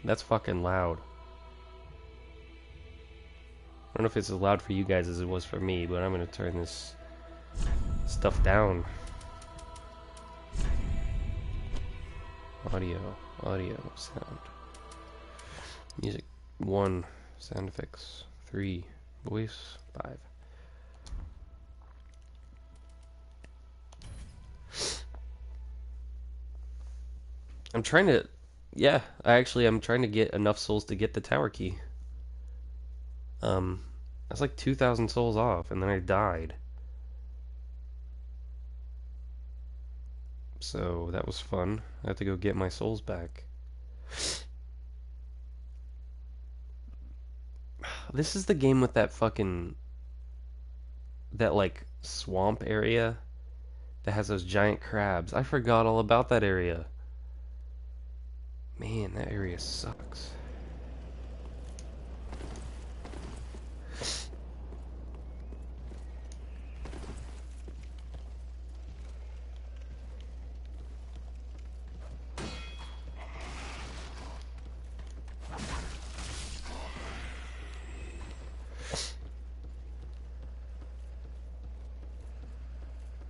That's fucking loud. I don't know if it's as loud for you guys as it was for me, but I'm gonna turn this stuff down. Audio, sound. Music, 1. Sound effects, 3. Voice, 5. I'm trying to... Yeah, I'm trying to get enough souls to get the tower key. I was like 2,000 souls off, and then I died. So, that was fun. I have to go get my souls back. This is the game with that fucking... That, like, swamp area that has those giant crabs. I forgot all about that area. Man, that area sucks.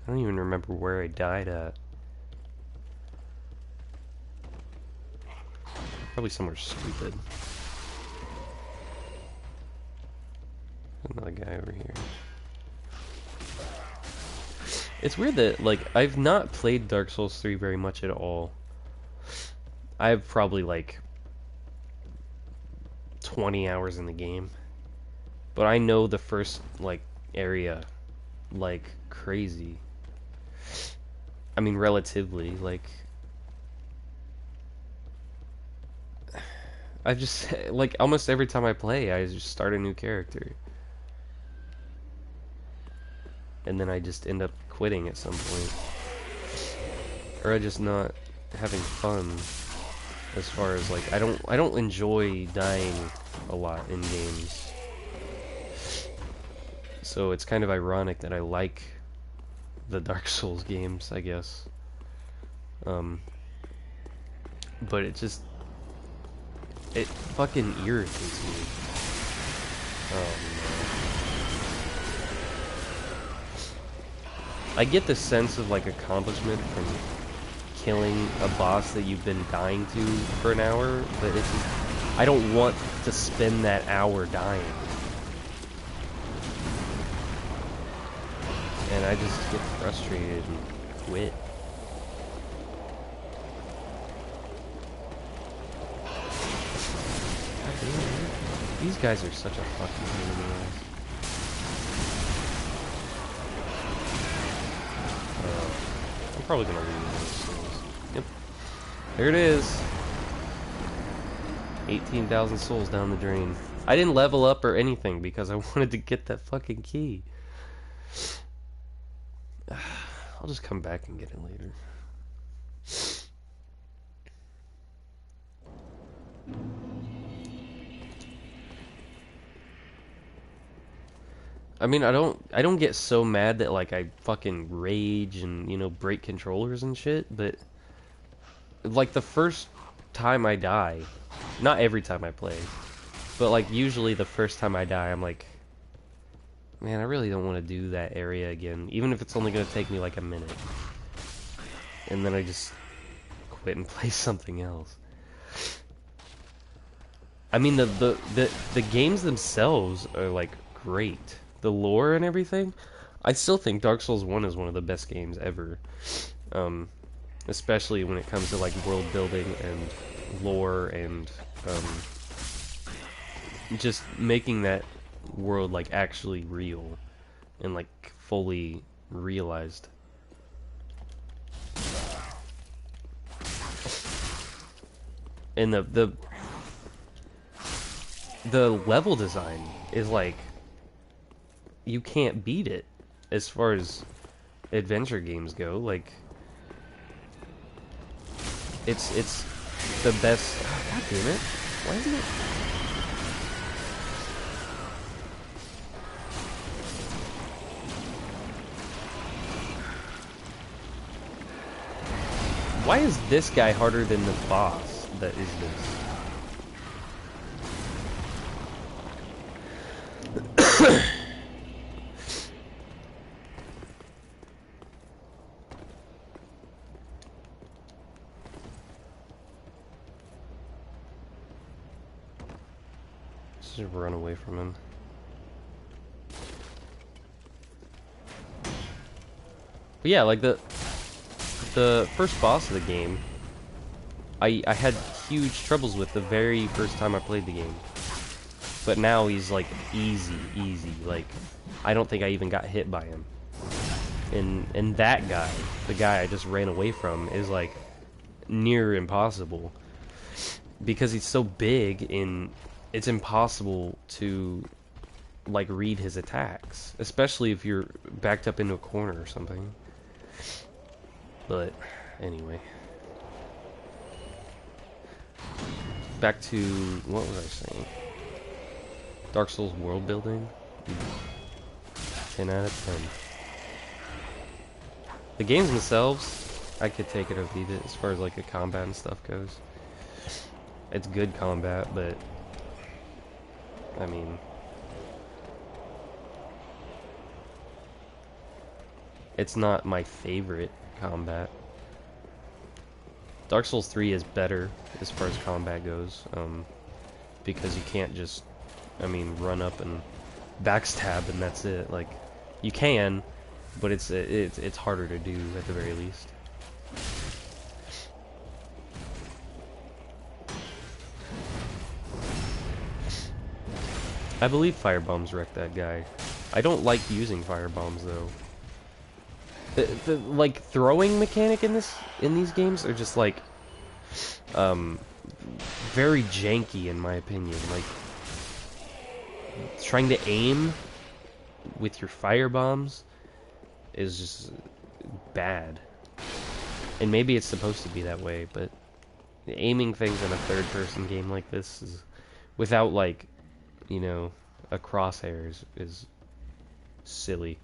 I don't even remember where I died at. Probably somewhere stupid. Another guy over here. It's weird that, like, I've not played Dark Souls 3 very much at all. I have probably, like, 20 hours in the game. But I know the first, like, area, like, crazy. I mean, relatively, like... I just, like, almost every time I play, I just start a new character. And then I just end up quitting at some point. Or I just not having fun. As far as, like, I don't enjoy dying a lot in games. So it's kind of ironic that I like the Dark Souls games, I guess. But it just... It fucking irritates me. Oh, no. I get the sense of, like, accomplishment from killing a boss that you've been dying to for an hour, but it's just, I don't want to spend that hour dying. And I just get frustrated and quit. God damn, these guys are such a fucking pain in the ass. I'm probably gonna lose those souls. Yep. There it is. 18,000 souls down the drain. I didn't level up or anything because I wanted to get that fucking key. I'll just come back and get it later. I mean, I don't get so mad that, like, I fucking rage and, you know, break controllers and shit, but, like, the first time I die, not every time I play, but, like, usually the first time I die, I'm like, man, I really don't want to do that area again, even if it's only going to take me, like, a minute. And then I just quit and play something else. I mean, the games themselves are, like, great. The lore and everything, I still think Dark Souls 1 is one of the best games ever. Especially when it comes to, like, world building and lore and just making that world, like, actually real and, like, fully realized. And the level design is, like, you can't beat it as far as adventure games go. Like, it's the best. Oh, God damn it! Why isn't it? Why is this guy harder than the boss that is this? Just run away from him. But yeah, like the first boss of the game, I had huge troubles with the very first time I played the game. But now he's like easy. Like I don't think I even got hit by him. And that guy, the guy I just ran away from, is like near impossible because he's so big and it's impossible to like read his attacks, especially if you're backed up into a corner or something. But anyway, back to what was I saying? Dark Souls world building, 10 out of 10. The games themselves, I could take it or leave it as far as like the combat and stuff goes. It's good combat, but I mean, it's not my favorite combat. Dark Souls 3 is better as far as combat goes, because you can't just, I mean, run up and backstab and that's it. Like, you can, but it's harder to do at the very least. I believe firebombs wrecked that guy. I don't like using firebombs though. The like throwing mechanic in these games are just like very janky in my opinion. Like trying to aim with your firebombs is just bad. And maybe it's supposed to be that way, but aiming things in a third-person game like this is without like, you know, a crosshair is silly.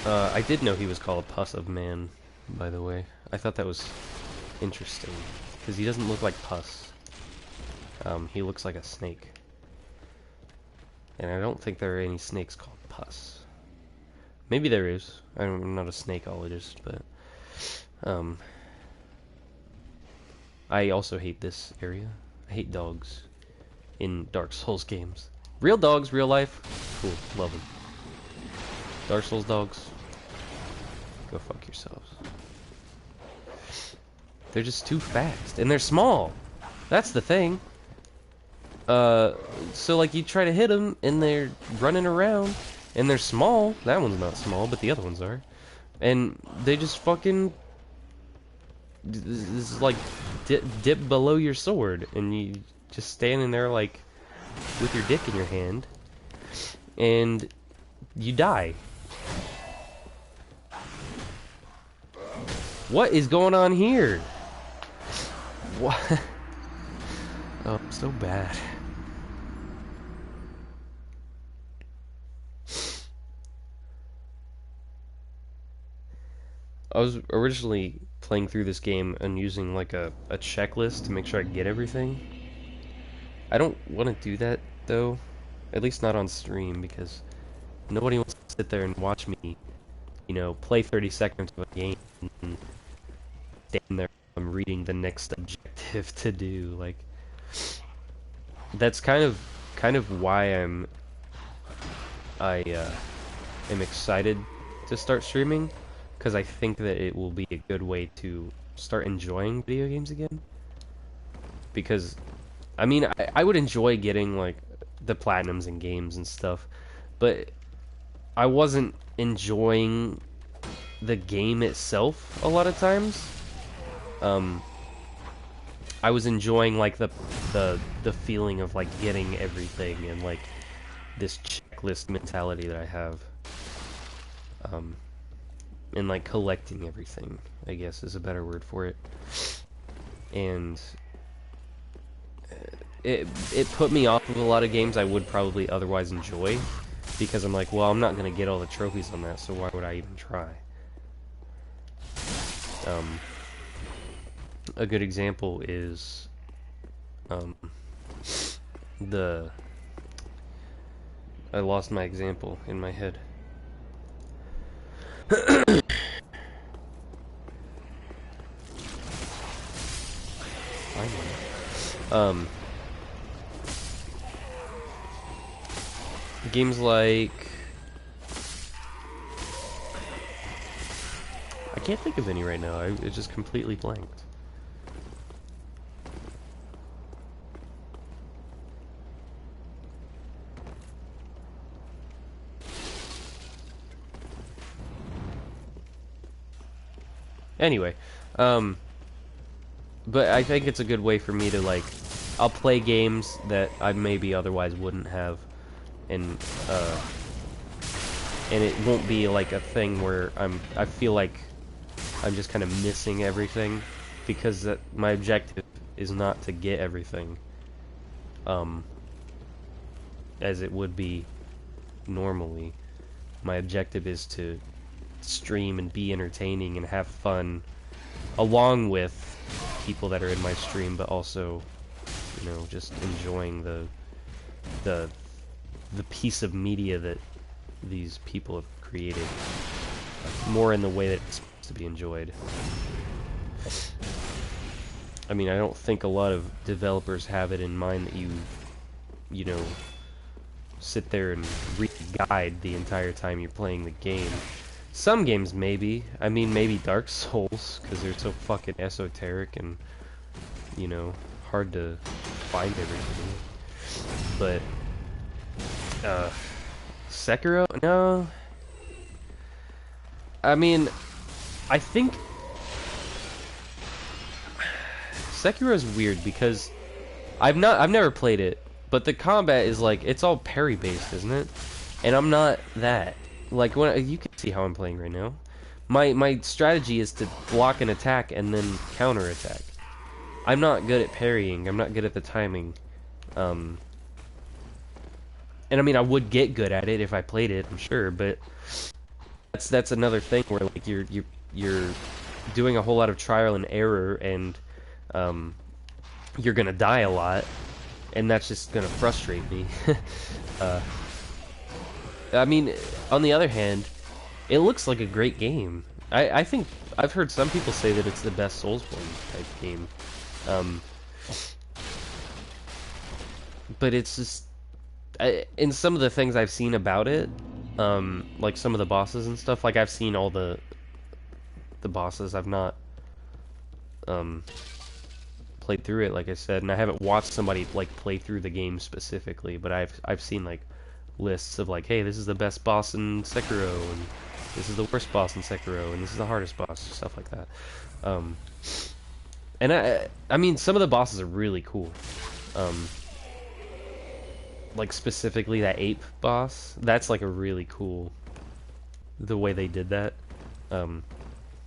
I did know he was called Puss of Man, by the way. I thought that was interesting, because he doesn't look like Puss. He looks like a snake. And I don't think there are any snakes called Puss. Maybe there is. I'm not a snakeologist, but I also hate this area. I hate dogs in Dark Souls games. Real dogs, real life, cool, love them. Dark Souls dogs, go fuck yourselves. They're just too fast, and they're small. That's the thing. So like you try to hit them, and they're running around, and they're small. That one's not small, but the other ones are. And they just fucking... This is like dip below your sword, and you just standing there like with your dick in your hand, and you die. What is going on here? What? Oh, so bad. I was originally playing through this game and using like a checklist to make sure I get everything. I don't want to do that though, at least not on stream, because nobody wants to sit there and watch me, you know, play 30 seconds of a game and stand there I'm reading the next objective to do. Like, that's kind of why I am excited to start streaming, because I think that it will be a good way to start enjoying video games again. Because, I mean, I would enjoy getting, like, the platinums in games and stuff, but I wasn't enjoying the game itself a lot of times. I was enjoying, like, the feeling of, like, getting everything and, like, this checklist mentality that I have. And like collecting everything, I guess is a better word for it. And it put me off of a lot of games I would probably otherwise enjoy, because I'm like, well, I'm not gonna get all the trophies on that, so why would I even try? A good example is the I lost my example in my head. um Games like I can't think of any right now. It just completely blanked. Anyway, but I think it's a good way for me to like, I'll play games that I maybe otherwise wouldn't have, and it won't be like a thing where I feel like I'm just kind of missing everything, because my objective is not to get everything, as it would be normally. My objective is to stream and be entertaining and have fun along with people that are in my stream, but also, you know, just enjoying the piece of media that these people have created, more in the way that it's supposed to be enjoyed. I mean, I don't think a lot of developers have it in mind that you know, sit there and read the guide the entire time you're playing the game. Some games maybe. I mean, maybe Dark Souls, because they're so fucking esoteric and, you know, hard to find everything. But Sekiro? No. I mean, I think Sekiro's weird because I've never played it, but the combat is like, it's all parry based, isn't it? And I'm not that. Like, when you can see how I'm playing right now. My strategy is to block an attack and then counter attack. I'm not good at parrying. I'm not good at the timing. And I mean, I would get good at it if I played it, I'm sure, but that's another thing where like you're doing a whole lot of trial and error, and you're gonna die a lot, and that's just gonna frustrate me. I mean, on the other hand, it looks like a great game. I think I've heard some people say that it's the best Soulsborne type game. But it's just, in some of the things I've seen about it, like some of the bosses and stuff, like I've seen all the bosses. I've not played through it, like I said, and I haven't watched somebody like play through the game specifically, but I've seen like lists of like, hey, this is the best boss in Sekiro, and this is the worst boss in Sekiro, and this is the hardest boss, stuff like that. And I mean, some of the bosses are really cool. Like specifically that ape boss, that's like a really cool, the way they did that. I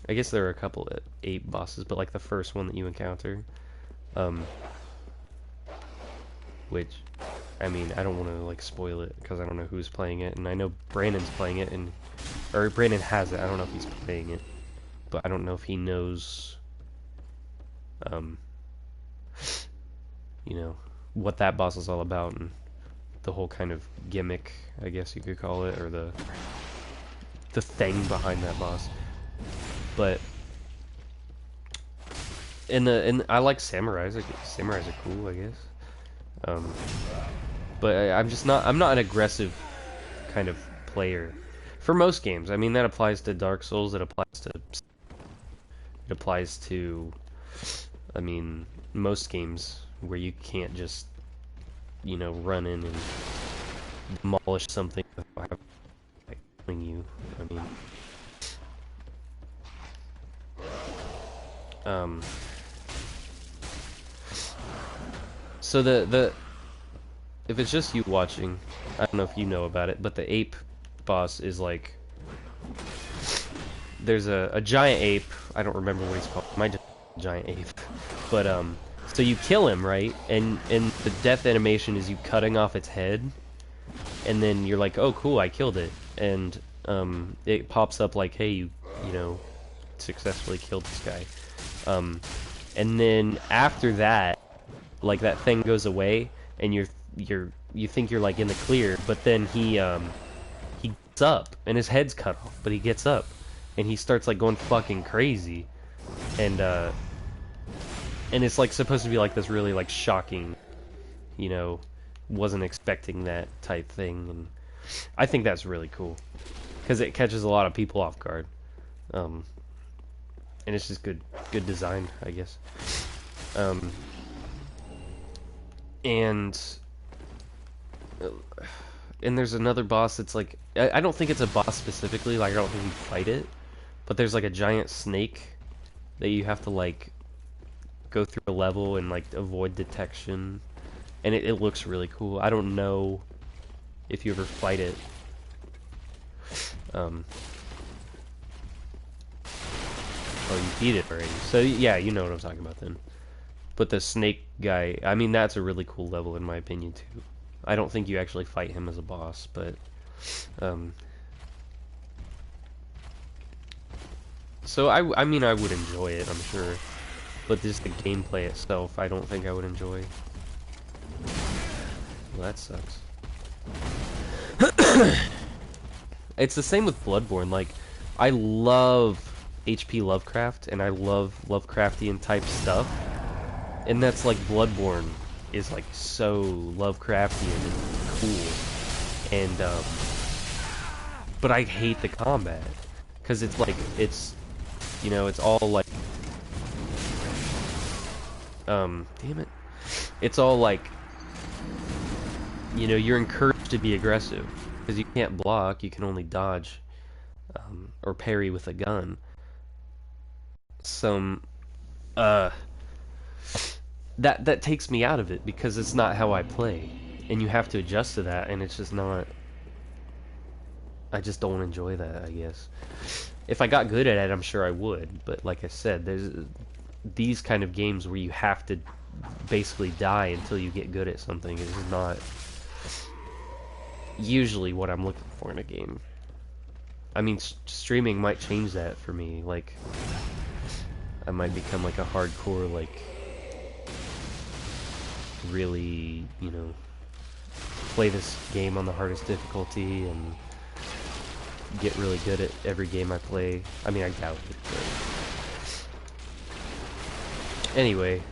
guess there are a couple of ape bosses, but like the first one that you encounter, which, I mean, I don't want to like spoil it because I don't know who's playing it, and I know Brandon's playing it, or Brandon has it. I don't know if he's playing it, but I don't know if he knows, you know, what that boss is all about, and the whole kind of gimmick, I guess you could call it, or the thing behind that boss. But I like samurais. Samurais are cool, I guess. But I'm not an aggressive kind of player for most games. I mean, that applies to Dark Souls. It applies to, I mean, most games where you can't just, you know, run in and demolish something without killing you. I mean, so if it's just you watching, I don't know if you know about it, but the ape boss is like, there's a giant ape. I don't remember what he's called. It might just be a giant ape, but so you kill him, right? And the death animation is you cutting off its head, and then you're like, oh cool, I killed it, and it pops up like, hey, you know, successfully killed this guy. And then after that, like, that thing goes away, and you think you're like in the clear, but then he gets up and his head's cut off, but he gets up and he starts like going fucking crazy, and it's like supposed to be like this really like shocking, you know, wasn't expecting that type thing, and I think that's really cool because it catches a lot of people off guard, and it's just good design, I guess. And there's another boss that's like, I don't think it's a boss specifically, like I don't think you fight it, but there's like a giant snake that you have to like go through a level and like avoid detection, and it looks really cool. I don't know if you ever fight it. Oh, you beat it already. So yeah, you know what I'm talking about then. But the snake guy, I mean, that's a really cool level in my opinion too. I don't think you actually fight him as a boss, but so I mean, I would enjoy it, I'm sure, but just the gameplay itself, I don't think I would enjoy. Well, that sucks. It's the same with Bloodborne. Like, I love H.P. Lovecraft, and I love Lovecraftian type stuff, and that's like Bloodborne is like so Lovecraftian and cool, and but I hate the combat because it's like you know, it's all like damn it, it's all like, you know, you're encouraged to be aggressive because you can't block, you can only dodge or parry with a gun. Some that takes me out of it because it's not how I play, and you have to adjust to that, and it's just not. I just don't enjoy that, I guess. If I got good at it, I'm sure I would, but like I said, there's these kind of games where you have to basically die until you get good at something. It's not usually what I'm looking for in a game. I mean, streaming might change that for me. Like, I might become like a hardcore, like, really, you know, play this game on the hardest difficulty and get really good at every game I play. I mean, I doubt it, but anyway,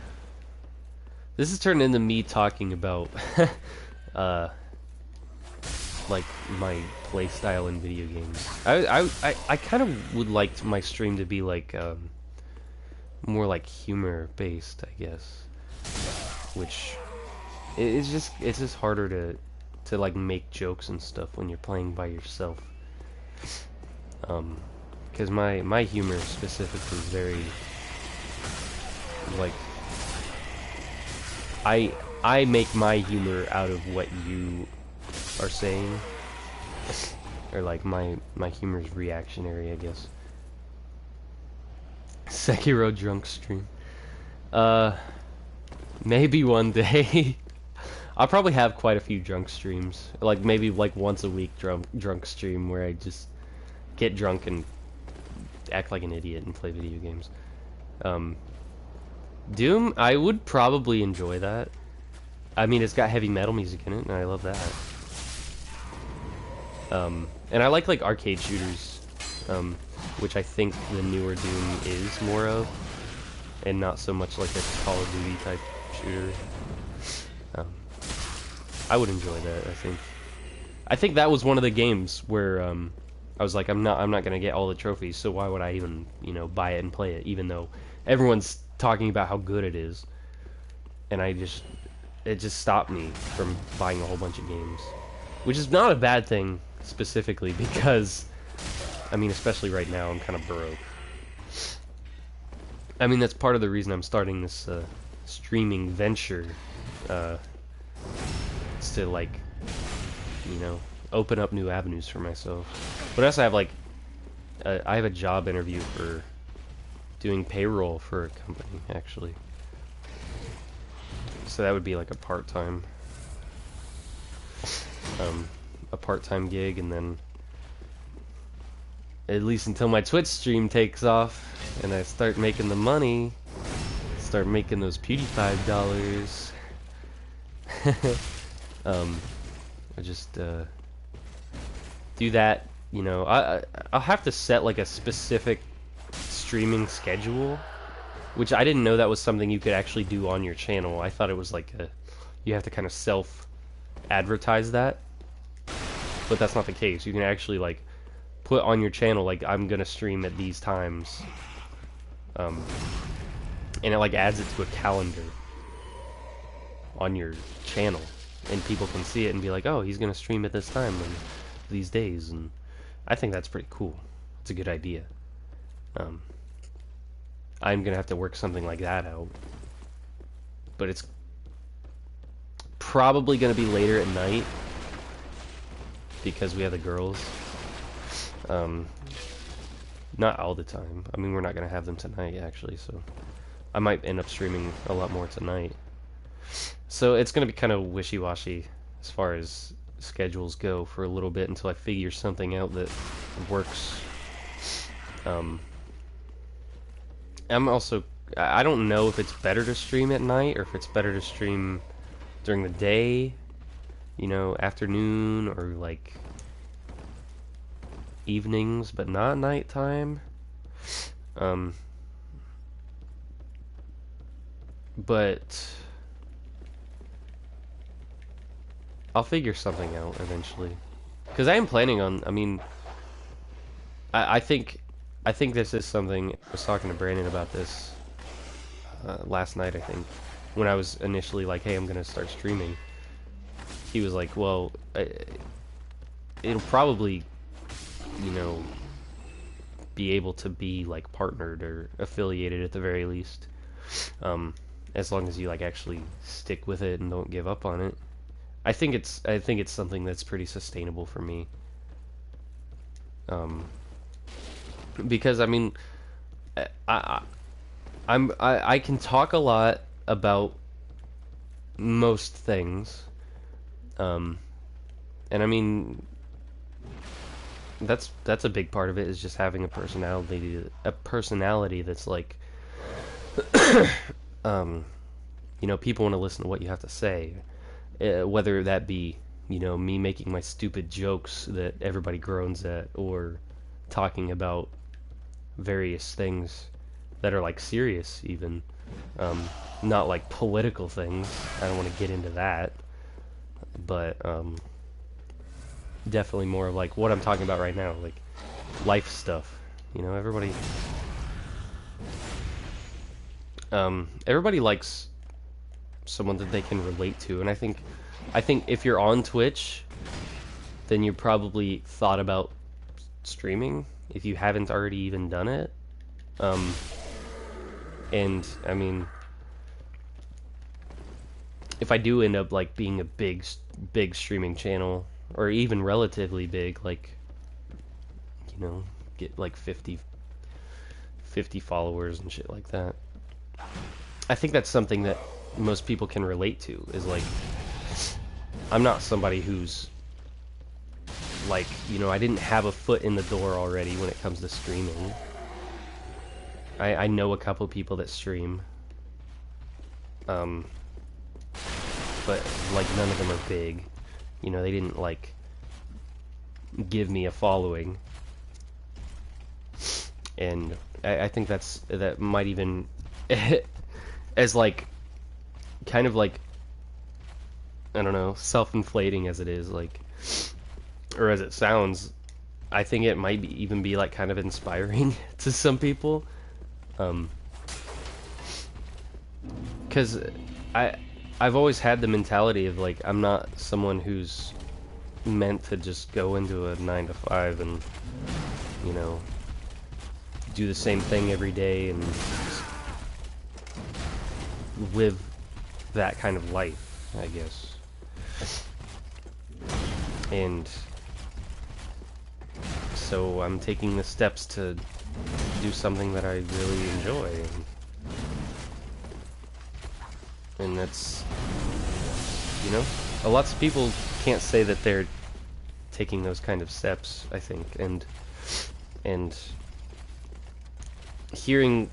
this has turned into me talking about like my play style in video games. I kind of would like my stream to be like more like humor based, I guess, which it's just harder to like make jokes and stuff when you're playing by yourself. Because my humor specifically is very, like, I make my humor out of what you are saying, or like my humor is reactionary, I guess. Sekiro drunk stream. Maybe one day. I'll probably have quite a few drunk streams, like maybe like once a week drunk stream where I just get drunk and act like an idiot and play video games. Doom, I would probably enjoy that. I mean, it's got heavy metal music in it, and I love that. And I like arcade shooters, which I think the newer Doom is more of, and not so much like a Call of Duty type shooter. I would enjoy that, I think. I think that was one of the games where I was like, I'm not gonna get all the trophies, so why would I even, you know, buy it and play it, even though everyone's talking about how good it is. And it just stopped me from buying a whole bunch of games, which is not a bad thing specifically, because I mean, especially right now, I'm kind of broke. I mean, that's part of the reason I'm starting this streaming venture. It's to, like, you know, open up new avenues for myself. But also I have I have a job interview for doing payroll for a company, actually. So that would be like a part-time gig, and then at least until my Twitch stream takes off and I start making the money, start making those PewDiePie dollars. I just do that. You know, I'll have to set like a specific streaming schedule, which I didn't know that was something you could actually do on your channel. I thought it was like you have to kind of self advertise that, but that's not the case. You can actually like put on your channel like I'm gonna stream at these times, and it like adds it to a calendar on your channel, and people can see it and be like, oh, he's gonna stream at this time and these days, and I think that's pretty cool. It's a good idea. I'm gonna have to work something like that out, but it's probably gonna be later at night because we have the girls. Not all the time. I mean, we're not gonna have them tonight actually, so I might end up streaming a lot more tonight. So it's gonna be kind of wishy-washy as far as schedules go for a little bit until I figure something out that works. I'm also, I don't know if it's better to stream at night or if it's better to stream during the day, you know, afternoon or like evenings, but not nighttime. But I'll figure something out eventually. Because I am planning on, I mean, I think this is something, I was talking to Brandon about this last night, I think, when I was initially like, hey, I'm going to start streaming. He was like, well, it'll probably, you know, be able to be like partnered or affiliated at the very least, as long as you like actually stick with it and don't give up on it. I think it's something that's pretty sustainable for me. Because I mean, I can talk a lot about most things, and I mean that's a big part of it is just having a personality that's like, you know, people want to listen to what you have to say. Whether that be, you know, me making my stupid jokes that everybody groans at, or talking about various things that are like serious even, not like political things. I don't want to get into that, but definitely more of like what I'm talking about right now, like life stuff. You know, everybody likes someone that they can relate to, and I think if you're on Twitch, then you probably thought about streaming if you haven't already even done it. And I mean, if I do end up like being a big streaming channel, or even relatively big, like, you know, get like 50 followers and shit like that, I think that's something that most people can relate to, is like, I'm not somebody who's like, you know, I didn't have a foot in the door already when it comes to streaming. I know a couple people that stream, but like none of them are big. You know, they didn't like give me a following, and I think that might even as like kind of like, I don't know, self-inflating as it is, like, or as it sounds, I think it might even be like kind of inspiring to some people, because I've always had the mentality of like, I'm not someone who's meant to just go into a 9 to 5 and, you know, do the same thing every day and live that kind of life, I guess. And so I'm taking the steps to do something that I really enjoy, and that's, you know, lots of people can't say that they're taking those kind of steps, I think, and hearing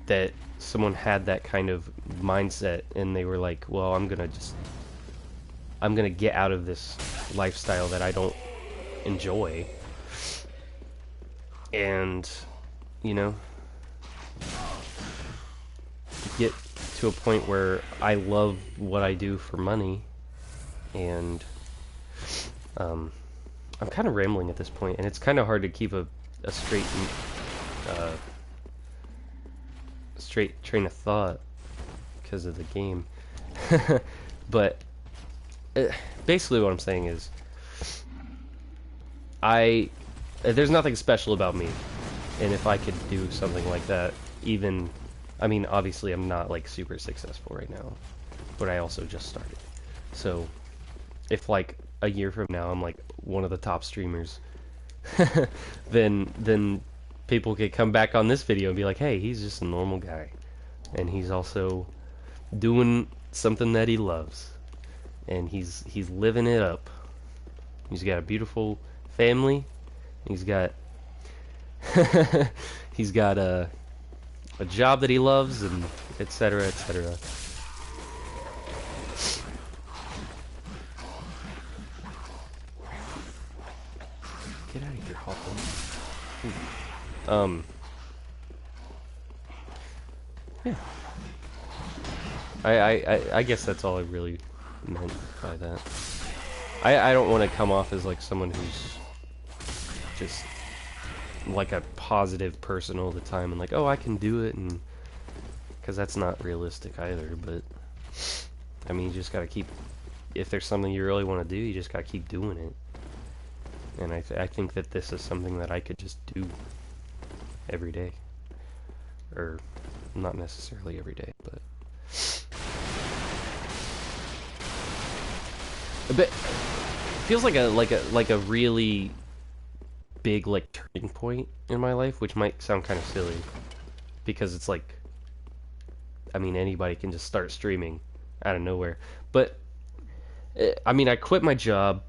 that someone had that kind of mindset and they were like, well, I'm I'm gonna get out of this lifestyle that I don't enjoy, and you know, get to a point where I love what I do for money, and I'm kind of rambling at this point, and it's kind of hard to keep a straight straight train of thought because of the game. But basically what I'm saying is there's nothing special about me, and if I could do something like that, even, I mean, obviously I'm not like super successful right now, but I also just started. So if like a year from now I'm like one of the top streamers, then people could come back on this video and be like, hey, he's just a normal guy, and he's also doing something that he loves, and he's living it up. He's got a beautiful family. He's got he's got a job that he loves, and etc., etc. Get out of here, Hoffman. Yeah. I guess that's all I really meant by that. I don't want to come off as like someone who's just like a positive person all the time and like, oh, I can do it, and because that's not realistic either. But I mean, you just gotta keep, if there's something you really want to do, you just gotta keep doing it. And I think that this is something that I could just do every day, or not necessarily every day, but a bit. Feels like a really big like turning point in my life, which might sound kind of silly, because it's like, I mean, anybody can just start streaming out of nowhere. But I mean, I quit my job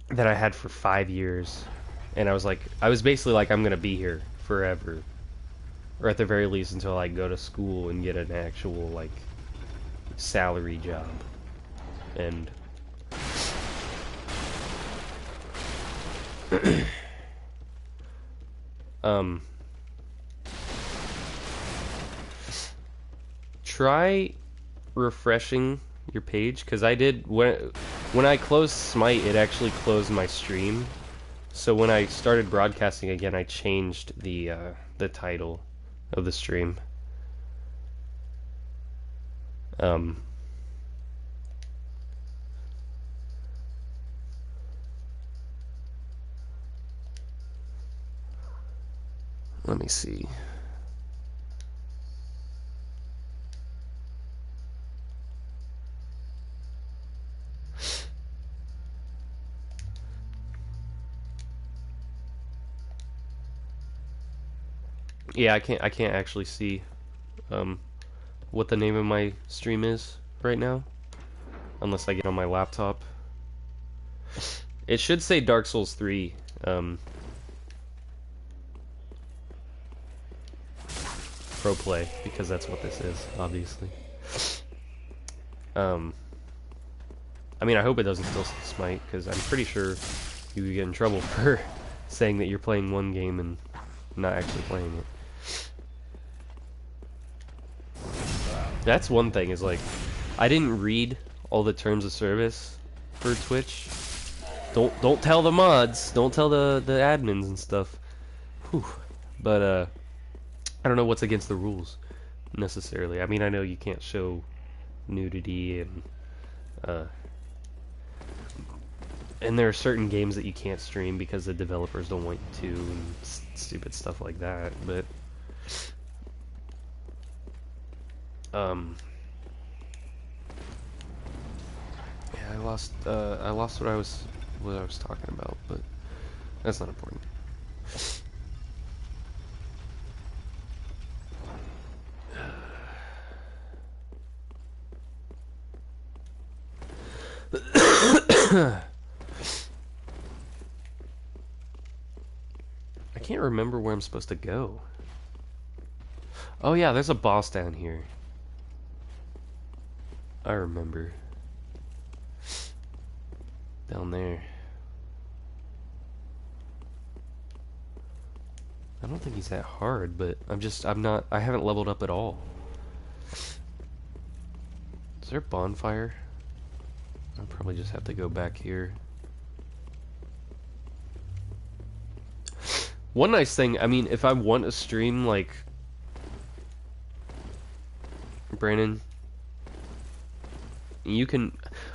that I had for 5 years, and I was basically like, I'm gonna be here forever, or at the very least until I go to school and get an actual like salary job. And try refreshing your page, because I did, when I closed Smite, it actually closed my stream. So when I started broadcasting again, I changed the title of the stream. Let me see. Yeah, I can't actually see what the name of my stream is right now, unless I get on my laptop. It should say Dark Souls 3. Pro play, because that's what this is, obviously. I mean, I hope it doesn't still say Smite, because I'm pretty sure you could get in trouble for saying that you're playing one game and not actually playing it. That's one thing, is like, I didn't read all the terms of service for Twitch. Don't tell the mods, don't tell the admins and stuff. Whew. But I don't know what's against the rules necessarily. I mean, I know you can't show nudity, and there are certain games that you can't stream because the developers don't want you to, and stupid stuff like that. But yeah, I lost what I was talking about, but that's not important. I can't remember where I'm supposed to go. Oh yeah, there's a boss down here. I remember. Down there. I don't think he's that hard, but I haven't leveled up at all. Is there a bonfire? I'll probably just have to go back here. One nice thing, I mean, if I want to stream, like, Brandon,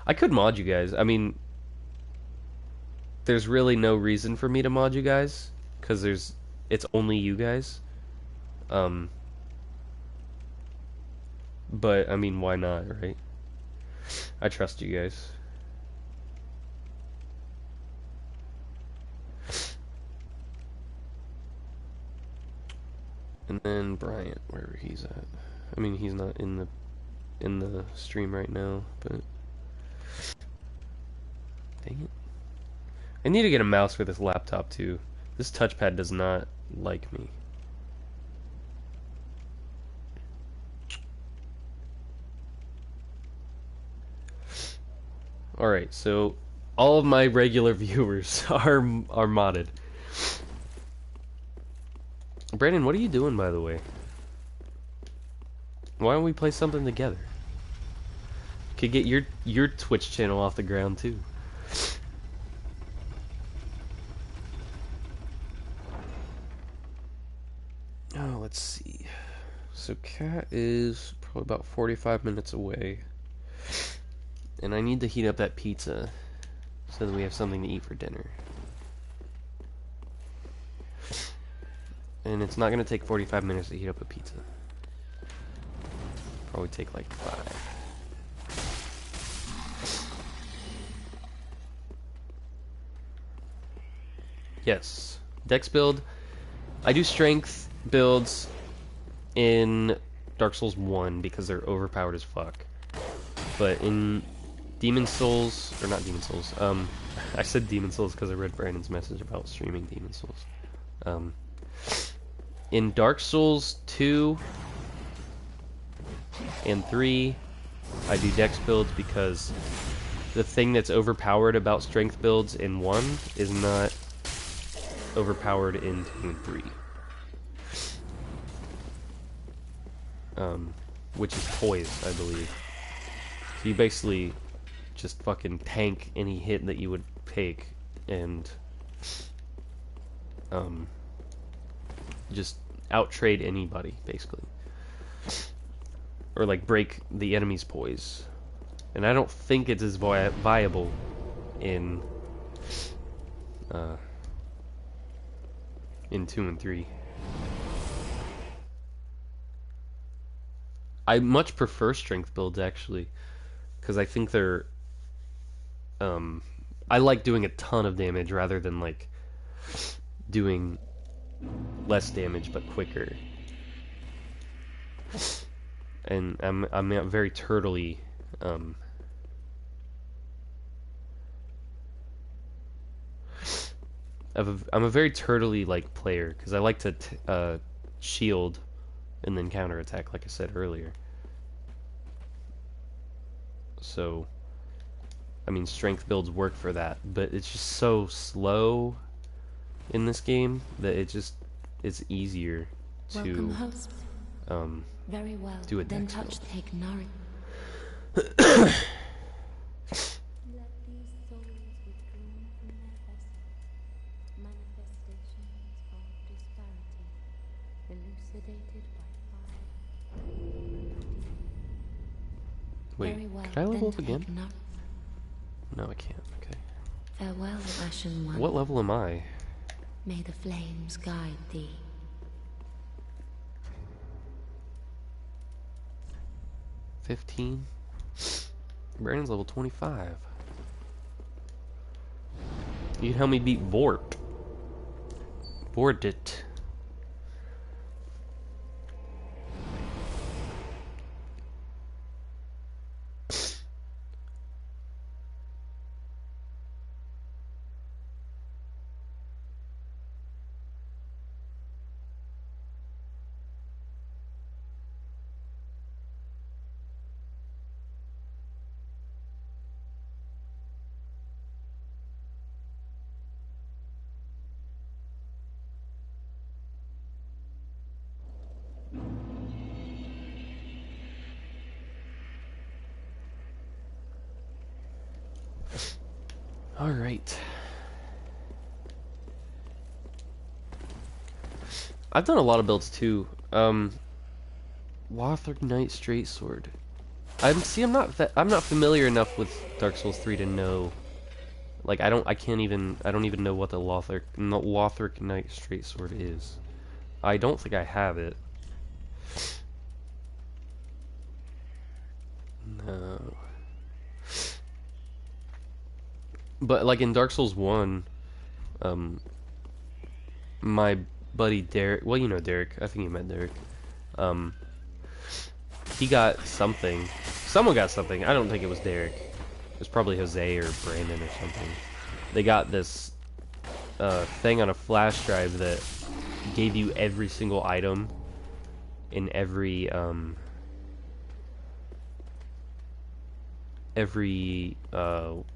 I could mod you guys. I mean, there's really no reason for me to mod you guys, because it's only you guys. But, I mean, why not, right? I trust you guys. And then Bryant, wherever he's at. I mean, he's not in the stream right now, but dang it. I need to get a mouse for this laptop too. This touchpad does not like me. Alright, so all of my regular viewers are modded. Brandon, what are you doing, by the way? Why don't we play something together? Could get your Twitch channel off the ground too. Oh, let's see. So Cat is probably about 45 minutes away. And I need to heat up that pizza so that we have something to eat for dinner. And it's not going to take 45 minutes to heat up a pizza. Probably take like 5. Yes. Dex build. I do strength builds in Dark Souls 1 because they're overpowered as fuck. But in Demon Souls, or not Demon Souls, I said Demon Souls because I read Brandon's message about streaming Demon Souls. In Dark Souls 2 and 3, I do Dex builds because the thing that's overpowered about strength builds in 1 is not overpowered in 2 and 3. Which is poise, I believe. So you basically just fucking tank any hit that you would take and just out-trade anybody, basically. Or like break the enemy's poise. And I don't think it's as viable in 2 and 3. I much prefer strength builds actually, because I think they're I like doing a ton of damage rather than like doing less damage but quicker. And I'm a very turtly I'm a very turtly like player because I like to shield and then counterattack, like I said earlier. So, I mean, strength builds work for that, but it's just so slow in this game that it's easier to very well. Do a Then dex touch build. take nourish. Let these souls withdrawn from their vessels, manifestations of disparity, elucidated by fire. Wait, Very well. could I level Then up again? take nourish. No, I can't. Okay. Farewell, Ashen One. What level am I? May the flames guide thee. 15. Brandon's level 25. You can help me beat Vort. Vortit. Alright. I've done a lot of builds too. Lothric Knight Straight Sword. I'm not familiar enough with Dark Souls 3 to know. Like I don't even know what the Lothric Knight Straight Sword is. I don't think I have it. No. But like in Dark Souls 1, my buddy Derek, well you know Derek, I think you met Derek. He got something. Someone got something. I don't think it was Derek. It was probably Jose or Brandon or something. They got this thing on a flash drive that gave you every single item in every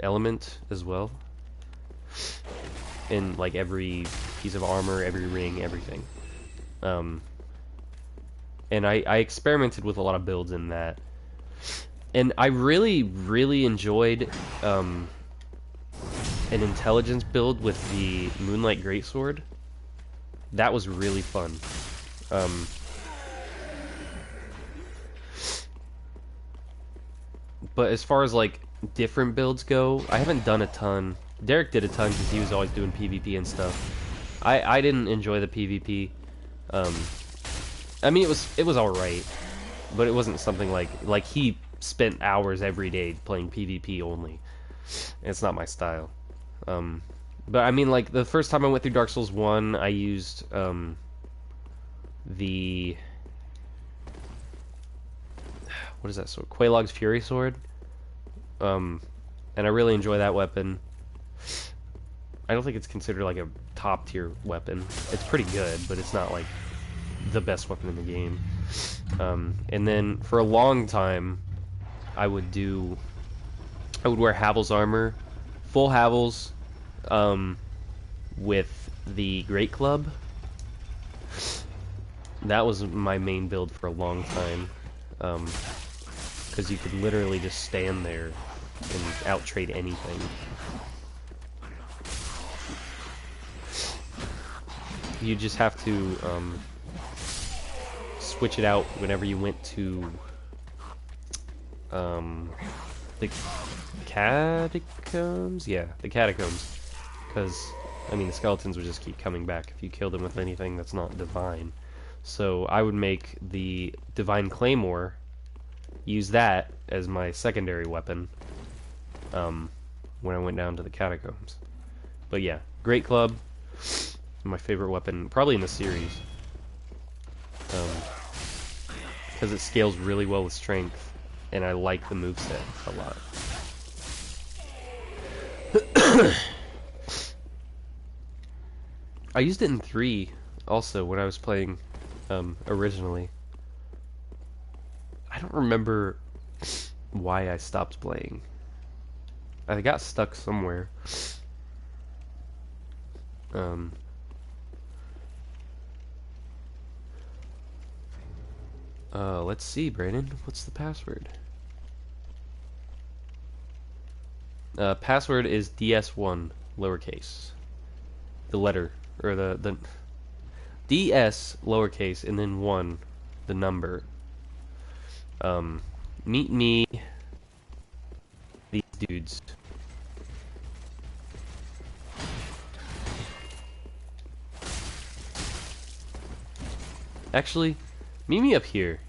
element as well. In like every piece of armor, every ring, everything. And I experimented with a lot of builds in that. And I really, really enjoyed an intelligence build with the Moonlight Greatsword. That was really fun. But as far as like different builds go, I haven't done a ton. Derek did a ton because he was always doing PvP and stuff. I didn't enjoy the PvP. I mean it was alright, but it wasn't something like he spent hours every day playing PvP only. It's not my style. But I mean like the first time I went through Dark Souls 1, I used the what is that sword? Quelaag's Fury Sword. And I really enjoy that weapon. I don't think it's considered like a top tier weapon. It's pretty good, but it's not like the best weapon in the game. And then for a long time, I would wear Havel's armor, full Havel's, with the Great Club. That was my main build for a long time, because you could literally just stand there and out-trade anything. You just have to switch it out whenever you went to the catacombs? Yeah, the catacombs. Because, I mean, the skeletons would just keep coming back if you killed them with anything that's not divine. So I would make the Divine Claymore, use that as my secondary weapon when I went down to the catacombs. But yeah, Great Club, my favorite weapon, probably in the series. Because it scales really well with strength, and I like the moveset a lot. I used it in 3 also when I was playing originally. I don't remember why I stopped playing. I got stuck somewhere. Let's see, Brandon. What's the password? Password is DS1, lowercase. The letter, or the DS, lowercase, and then 1, the number. Meet me, these dudes. Actually, meet me up here.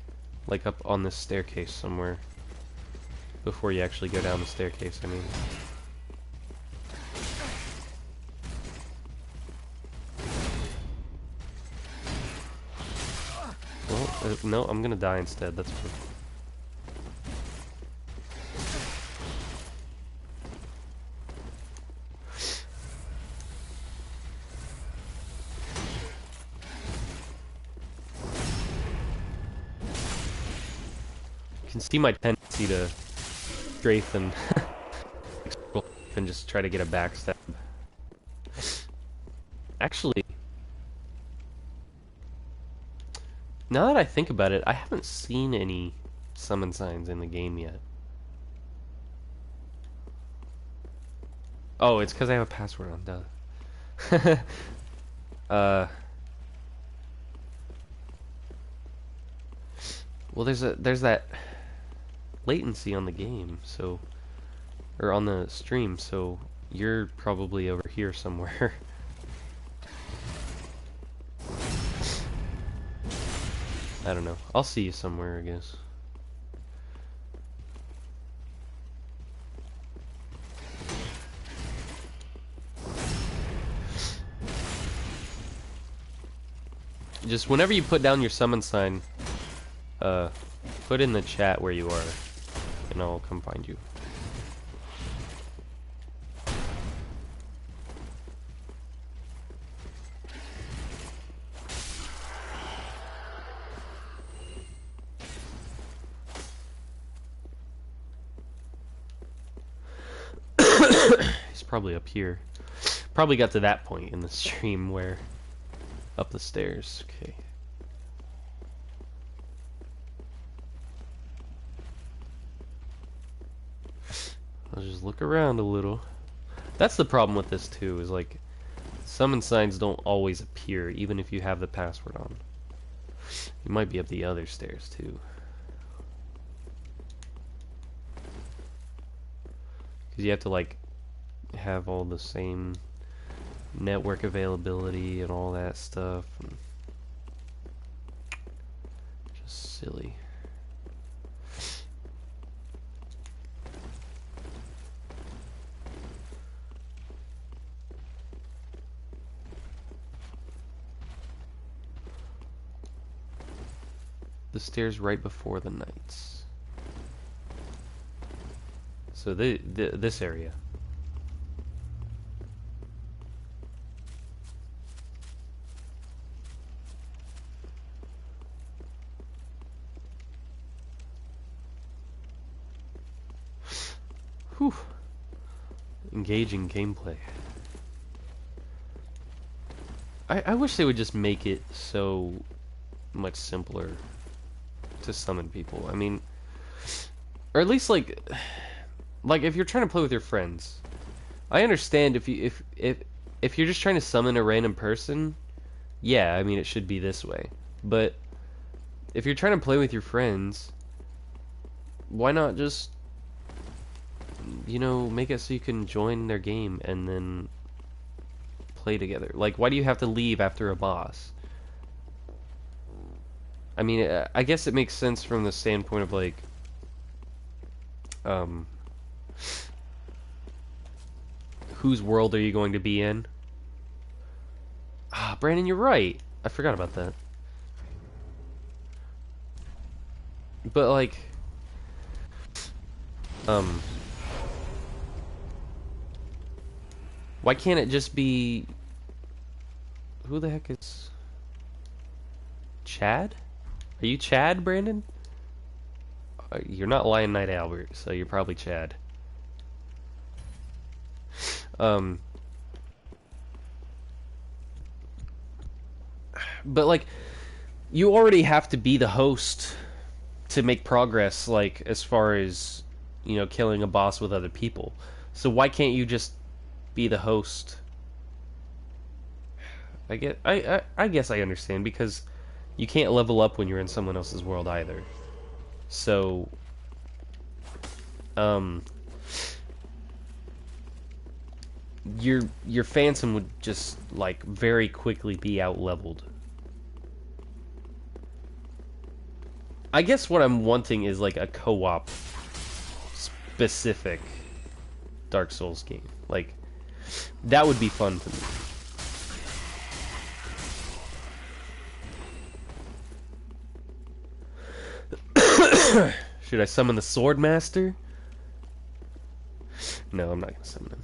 Like up on this staircase somewhere. Before you actually go down the staircase, I mean. Well, no, I'm gonna die instead, that's perfect. You can see my tendency to strafe and and just try to get a backstab. Actually, now that I think about it, I haven't seen any summon signs in the game yet. Oh, it's because I have a password on, duh. Well, there's that latency on the game, so, or on the stream, so you're probably over here somewhere. I don't know. I'll see you somewhere, I guess. Just whenever you put down your summon sign, put in the chat where you are, and I'll come find you. He's probably up here. Probably got to that point in the stream where up the stairs. Okay. I'll just look around a little. That's the problem with this too, is like summon signs don't always appear even if you have the password on. You might be up the other stairs too. Because you have to like have all the same network availability and all that stuff. And just silly. The stairs right before the knights. So this area. Whew. Engaging gameplay. I wish they would just make it so much simpler to summon people. I mean, or at least like if you're trying to play with your friends, I understand if you're just trying to summon a random person, yeah, I mean it should be this way. But if you're trying to play with your friends, why not just, you know, make it so you can join their game and then play together? Like, why do you have to leave after a boss? I mean, I guess it makes sense from the standpoint of like, whose world are you going to be in? Ah, Brandon, you're right. I forgot about that. But like, why can't it just be, who the heck is Chad? Are you Chad, Brandon? You're not Lion Knight Albert, so you're probably Chad. But like, you already have to be the host to make progress, like as far as, you know, killing a boss with other people. So why can't you just be the host? I guess I understand, because you can't level up when you're in someone else's world either. So your Phantom would just like very quickly be out leveled. I guess what I'm wanting is like a co-op specific Dark Souls game. Like, that would be fun to me. Should I summon the Sword Master? No, I'm not gonna summon him.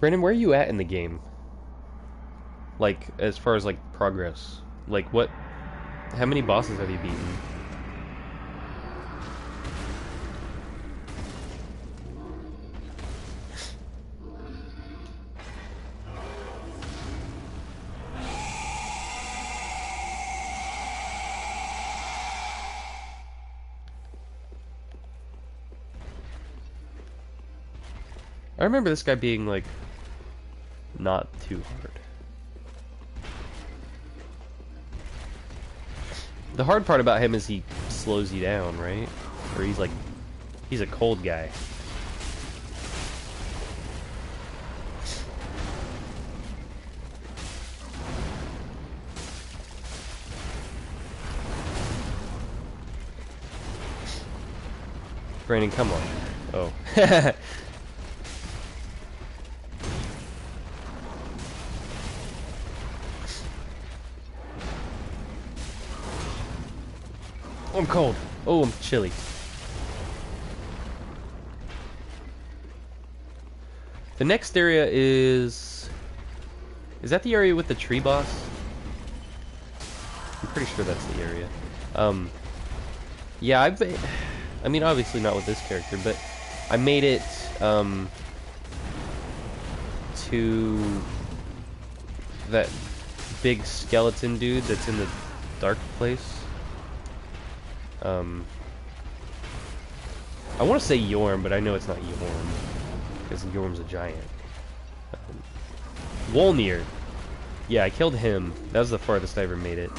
Brandon, where are you at in the game? Like, as far as, like, progress. Like, what... How many bosses have you beaten? I remember this guy being, like, not too hard. The hard part about him is he slows you down, right? Or he's like, he's a cold guy. Brandon, come on. Oh. Oh, I'm cold. Oh, I'm chilly. The next area is... Is that the area with the tree boss? I'm pretty sure that's the area. Yeah, I mean, obviously not with this character, but I made it, to that big skeleton dude that's in the dark place. I want to say Yorm, but I know it's not Yorm, because Yorm's a giant. Wolnir. Yeah, I killed him. That was the farthest I ever made it.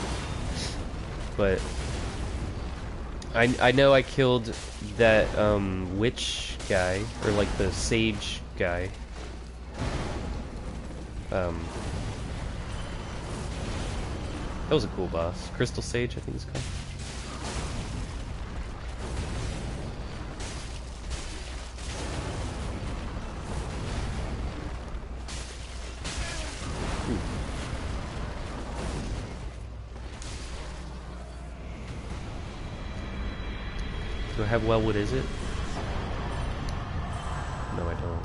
But I know I killed that witch guy, or like the sage guy. That was a cool boss. Crystal Sage, I think it's called. Do I have Wellwood, is it? No, I don't.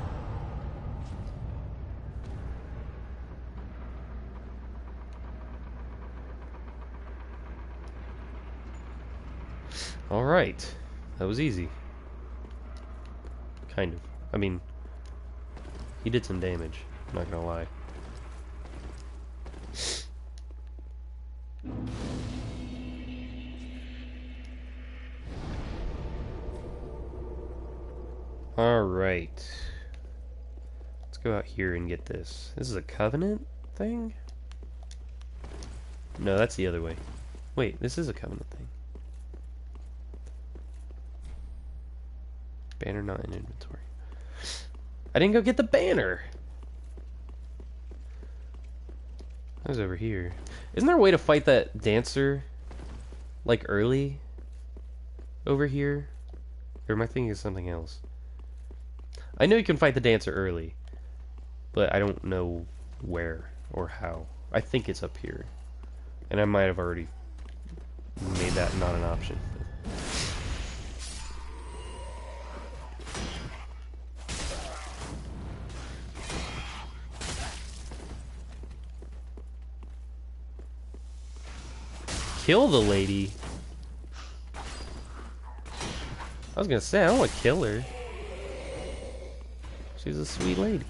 Alright. That was easy. Kind of. I mean, he did some damage. I'm not gonna lie. Alright. Let's go out here and get this. This is a Covenant thing? No, that's the other way. Wait, this is a Covenant thing. Banner not in inventory. I didn't go get the banner! I was over here. Isn't there a way to fight that dancer, like, early? Over here? Or am I thinking of something else? I know you can fight the dancer early, but I don't know where or how. I think it's up here. And I might have already made that not an option. Kill the lady? I was gonna say, I don't want to kill her. She's a sweet lady.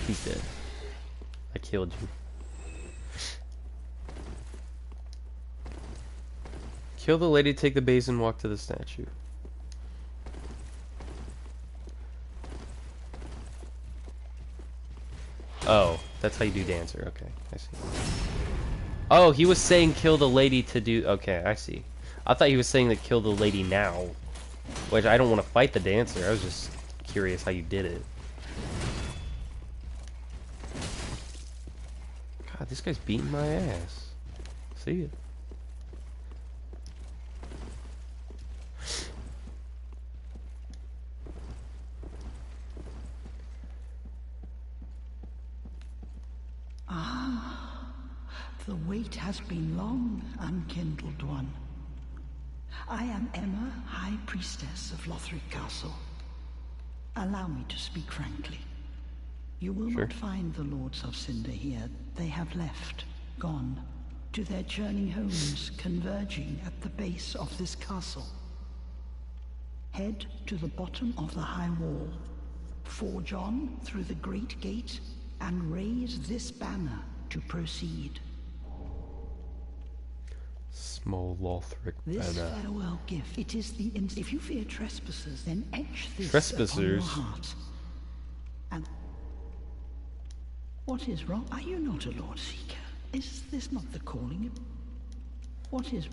He's dead. I killed you. Kill the lady, take the basin, walk to the statue. Oh, that's how you do dancer. Okay, I see. Oh, he was saying kill the lady to do... Okay, I see. I thought he was saying that kill the lady now. Which, I don't want to fight the dancer. I was just curious how you did it. God, this guy's beating my ass. See ya. The wait has been long, unkindled one. I am Emma, High Priestess of Lothric Castle. Allow me to speak frankly. You will not find the Lords of Cinder here. They have left, gone, to their churning homes, converging at the base of this castle. Head to the bottom of the high wall, forge on through the great gate, and raise this banner to proceed. Small Lothric This banner. farewell gift, it is the if you fear trespassers, then etch this Trespassers? upon your heart. And what is wrong? Are you not a Lord Seeker? Is this not the calling? What is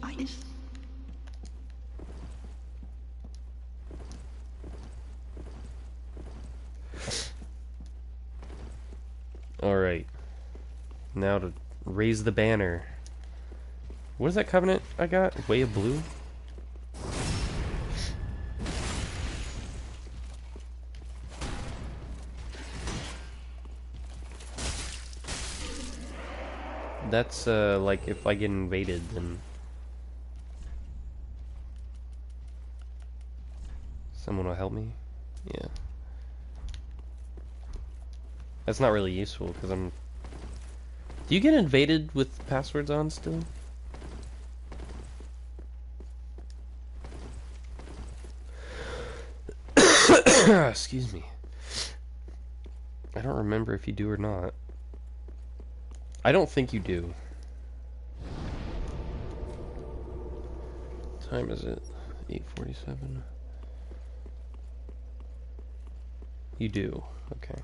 Alright. Now to raise the banner. What is that covenant I got? Way of Blue? That's, like, if I get invaded, then... someone will help me? Yeah. That's not really useful, because I'm... Do you get invaded with passwords on still? Excuse me. I don't remember if you do or not. I don't think you do. What time is it? 8:47. You do. Okay.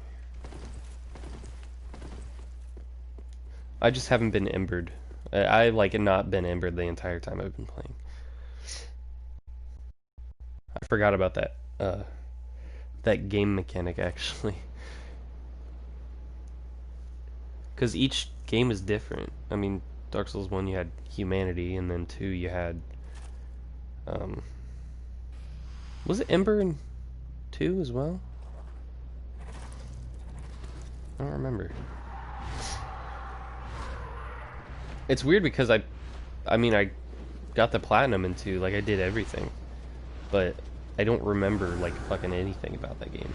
I just haven't been embered. I like not been embered the entire time I've been playing. I forgot about that that game mechanic actually. Because each game is different. I mean, Dark Souls 1 you had humanity, and then 2 you had was it Ember in 2 as well? I don't remember. It's weird because I mean I got the platinum in 2, like I did everything. But I don't remember like fucking anything about that game.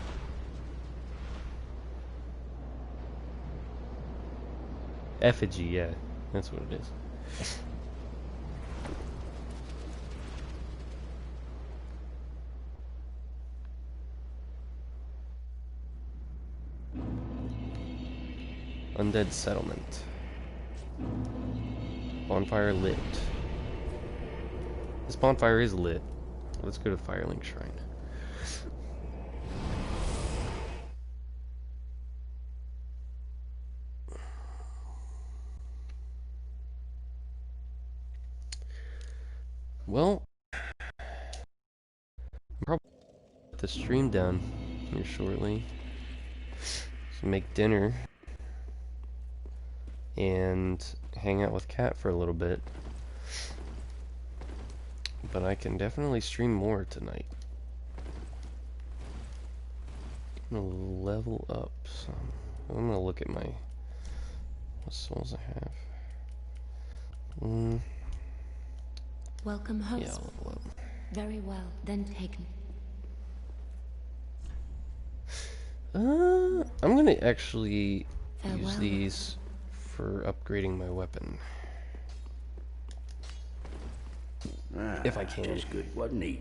Effigy, yeah. That's what it is. Undead Settlement. Bonfire lit. This bonfire is lit. Let's go to Firelink Shrine. Well, I'm probably put the stream down here shortly. So make dinner and hang out with Kat for a little bit. But I can definitely stream more tonight. I'm gonna level up some. I'm gonna look at my what souls I have. Welcome host. Yeah, I'll level up. Very well, then take me. I'm gonna actually use Farewell. these for upgrading my weapon. If I can. That's good, wasn't he?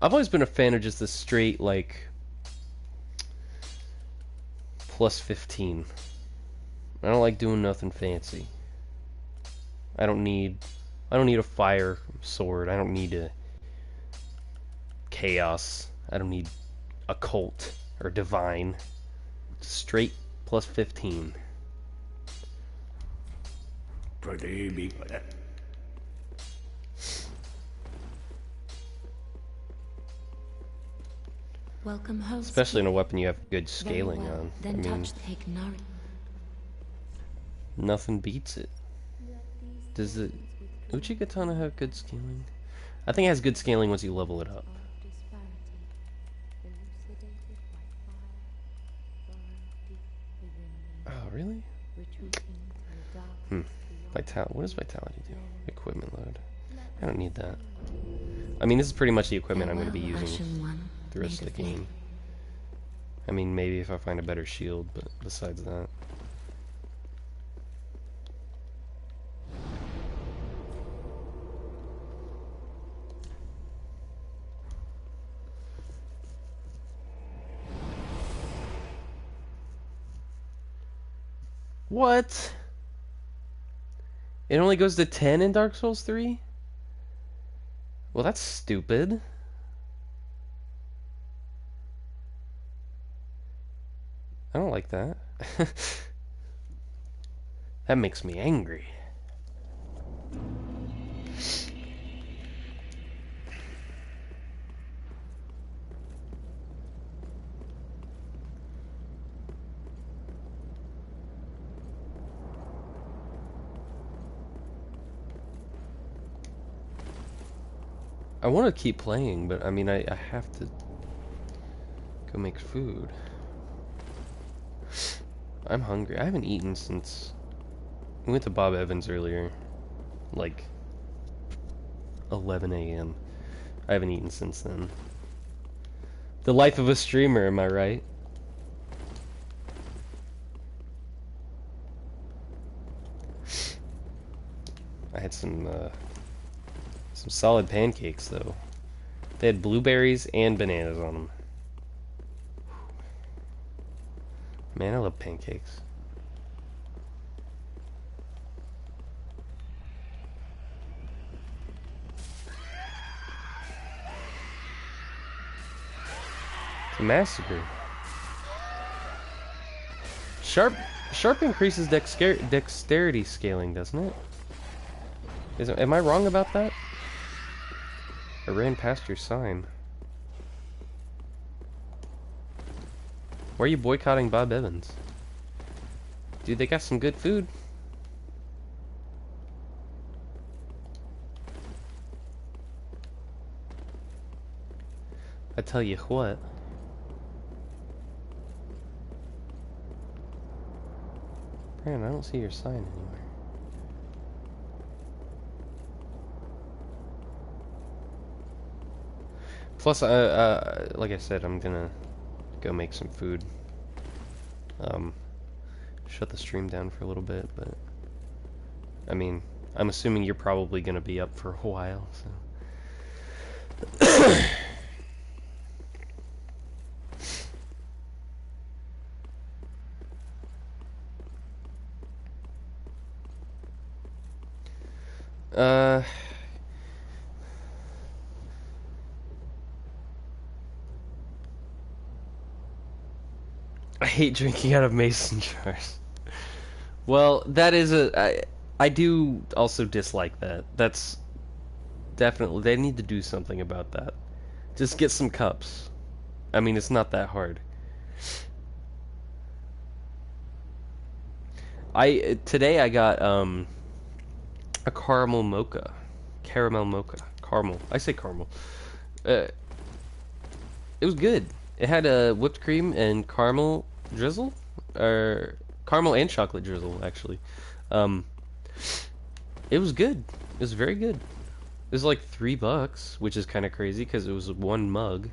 I've always been a fan of just the straight, like, plus 15. I don't like doing nothing fancy. I don't need a fire sword. I don't need a chaos. I don't need occult or divine. Straight plus 15. Pretty big. Welcome home. Especially in a weapon you have good Very scaling well, on. I then mean, touch take Nari. nothing beats it. Does the Uchigatana have good scaling? I think it has good scaling once you level it up. Oh, really? What does vitality do? Equipment load. I don't need that. I mean, this is pretty much the equipment I'm going to be using the rest of the game. I mean, maybe if I find a better shield, but besides that. What? It only goes to 10 in Dark Souls 3? Well, that's stupid. I don't like that. That makes me angry. I want to keep playing, but I mean, I have to go make food. I'm hungry. I haven't eaten since we went to Bob Evans earlier, like 11 a.m. I haven't eaten since then. The life of a streamer, am I right? I had some solid pancakes though. They had blueberries and bananas on them. Man, I love pancakes. It's a massacre. Sharp increases dexterity scaling, doesn't it? Am I wrong about that? I ran past your sign. Why are you boycotting Bob Evans? Dude, they got some good food. I tell you what. Man, I don't see your sign anywhere. Plus, like I said, I'm gonna go make some food. Shut the stream down for a little bit, but I mean, I'm assuming you're probably gonna be up for a while, so. I hate drinking out of mason jars. Well, that is I do also dislike that. That's definitely, they need to do something about that. Just get some cups. I mean, it's not that hard. Today I got a caramel mocha. Caramel. I say caramel. It was good. It had a whipped cream and caramel drizzle, or caramel and chocolate drizzle, actually. It was good. It was very good. It was like $3, which is kind of crazy because it was one mug.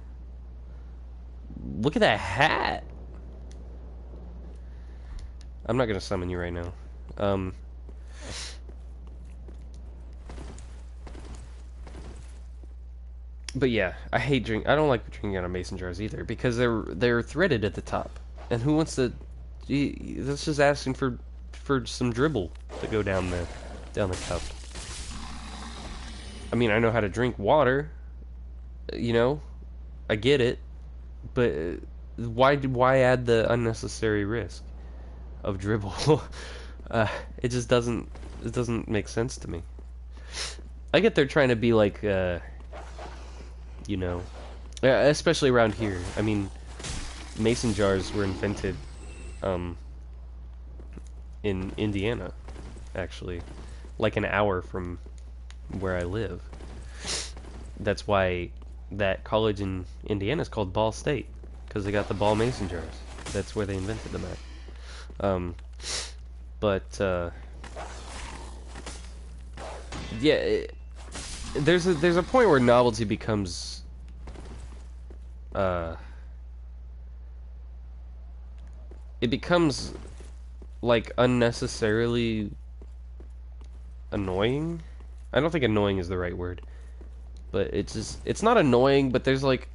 Look at that hat. I'm not gonna summon you right now. But yeah, I don't like drinking out of mason jars either because they're threaded at the top, and who wants to? That's just asking for some dribble to go down the cup. I mean, I know how to drink water, you know, I get it, but why add the unnecessary risk of dribble? It just doesn't make sense to me. I get they're trying to be like, you know, Yeah, especially around here. I mean, mason jars were invented in Indiana, actually, like an hour from where I live. That's why that college in Indiana is called Ball State, because they got the ball mason jars. That's where they invented them at. But yeah, there's a point where novelty becomes it becomes like unnecessarily annoying. I don't think annoying is the right word, but it's not annoying, but there's like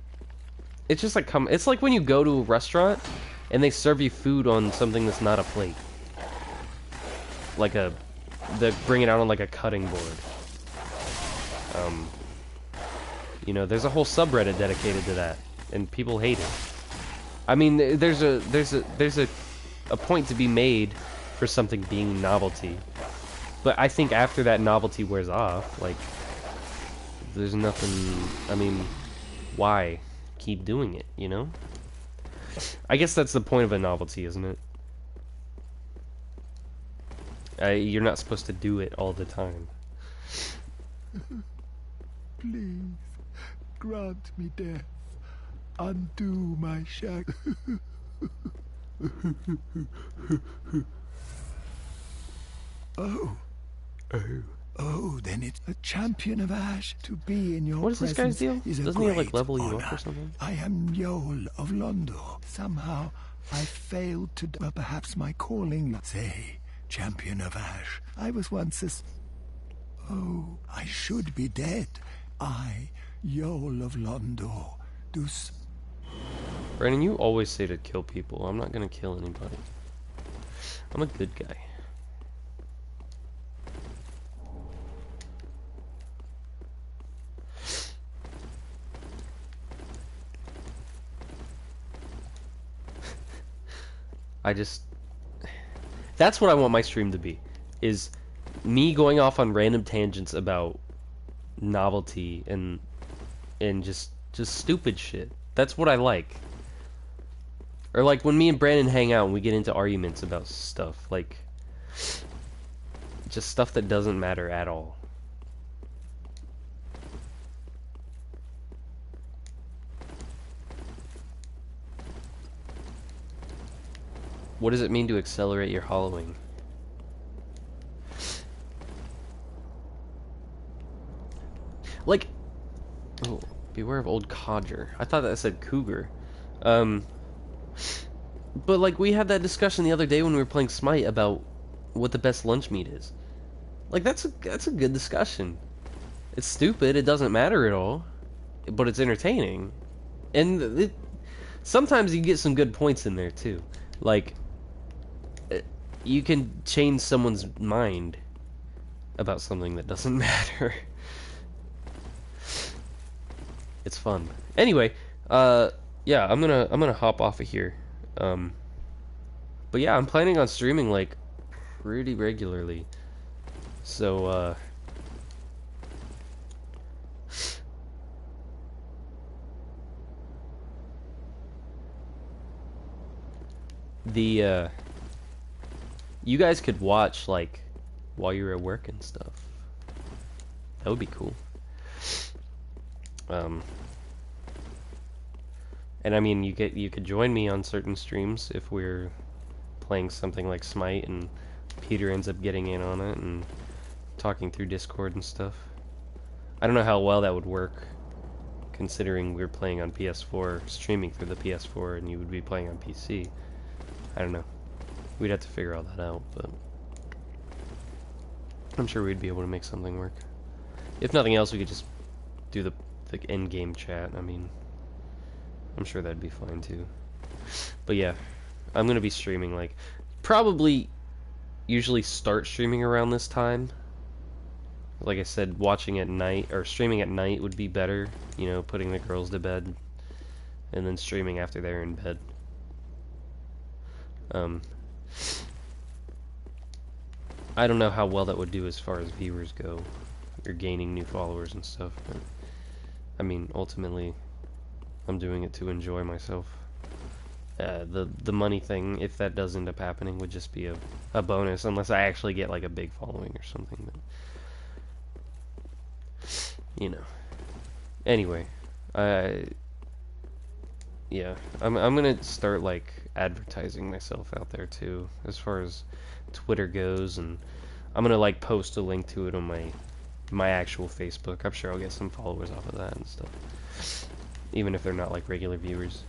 it's just like it's like when you go to a restaurant and they serve you food on something that's not a plate. Like they bring it out on like a cutting board. You know, there's a whole subreddit dedicated to that, and people hate it. I mean, there's a point to be made for something being novelty, but I think after that novelty wears off, like, there's nothing. I mean, why keep doing it? You know? I guess that's the point of a novelty, isn't it? You're not supposed to do it all the time. Please, grant me death. Undo my shackles. Oh. Oh, then it's a champion of Ash. To be in your What is this guy's deal? Is a Doesn't he like great level you honor. up or something? I am Yol of Londo. Somehow I failed to perhaps my calling. Say, champion of Ash. I was once Oh, I should be dead. I, Yol of Londo, Brandon, you always say to kill people. I'm not gonna kill anybody. I'm a good guy. That's what I want my stream to be, is me going off on random tangents about novelty and just stupid shit. That's what I like. Or like when me and Brandon hang out and we get into arguments about stuff, like just stuff that doesn't matter at all. What does it mean to accelerate your hollowing? Like, oh, beware of old codger. I thought that said cougar. But like we had that discussion the other day when we were playing Smite about what the best lunch meat is. Like that's a good discussion. It's stupid. It doesn't matter at all, but it's entertaining, and sometimes you get some good points in there too. Like, you can change someone's mind about something that doesn't matter. It's fun. Anyway, yeah, I'm gonna hop off of here. But yeah, I'm planning on streaming like pretty regularly. So you guys could watch like while you're at work and stuff. That would be cool. And I mean, you could join me on certain streams if we're playing something like Smite and Peter ends up getting in on it and talking through Discord and stuff. I don't know how well that would work, considering we're playing on PS4, streaming through the PS4, and you would be playing on PC. I don't know. We'd have to figure all that out, but I'm sure we'd be able to make something work. If nothing else, we could just do the in-game chat. I mean, I'm sure that'd be fine too. But yeah, I'm gonna be streaming like probably usually start streaming around this time. Like I said, watching at night or streaming at night would be better, you know, putting the girls to bed and then streaming after they're in bed. I don't know how well that would do as far as viewers go. You're gaining new followers and stuff, but I mean, ultimately I'm doing it to enjoy myself. The money thing, if that does end up happening, would just be a bonus, unless I actually get like a big following or something. But, you know. Anyway, yeah, I'm gonna start like advertising myself out there too, as far as Twitter goes, and I'm gonna like post a link to it on my actual Facebook. I'm sure I'll get some followers off of that and stuff, even if they're not like regular viewers.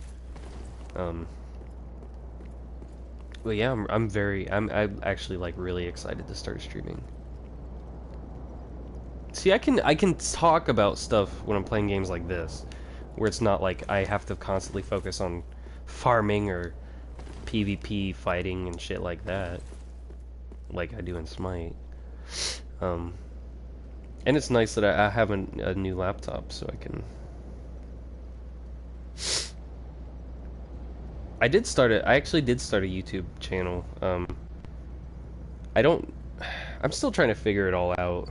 But yeah, I'm actually like really excited to start streaming. See, I can talk about stuff when I'm playing games like this, where it's not like I have to constantly focus on farming or PvP fighting and shit like that, like I do in Smite. And it's nice that I have a new laptop, so I can. I actually did start a YouTube channel. I'm still trying to figure it all out.